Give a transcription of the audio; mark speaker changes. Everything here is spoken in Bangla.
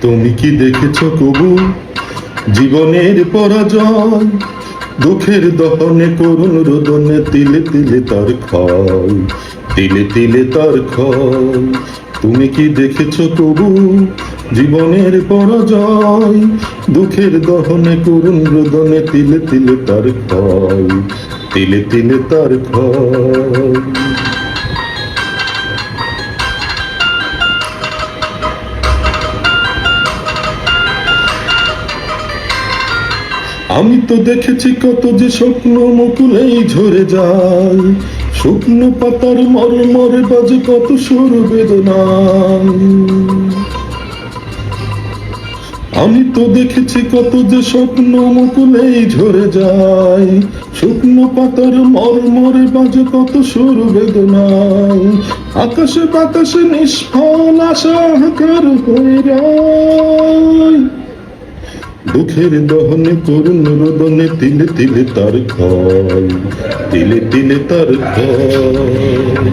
Speaker 1: তুমি কি দেখেছো কবু জীবনের পরাজয়? দুঃখের দহনে করুণ রোদনে তিলে তিলে তার ক্ষয়, তিলে তিলে তার ক্ষয়। তুমি কি দেখেছো কবু জীবনের পরাজয়? দুঃখের দহনে করুণ রোদনে তিলে তিলে তার ক্ষয়, তিলে তিলে তার ক্ষয়। আমি তো দেখেছি কত যে স্বপ্ন মুকুলেই ঝরে যায়, শুকনো পাতার মরমরে বাজে কত সুর বেদনায়। আমি তো দেখেছি কত যে স্বপ্ন মুকুলেই ঝরে যায়, শুকনো পাতার মরমরে বাজে কত সুর বেদনায়। আকাশে বাতাসে নিষ্ফল আশা হাকার হয়ে যায়, দুঃখের দহনে করুণ রোদনে তিলে তিলে তার ক্ষয়, তিলে তিলে তার ক্ষয়।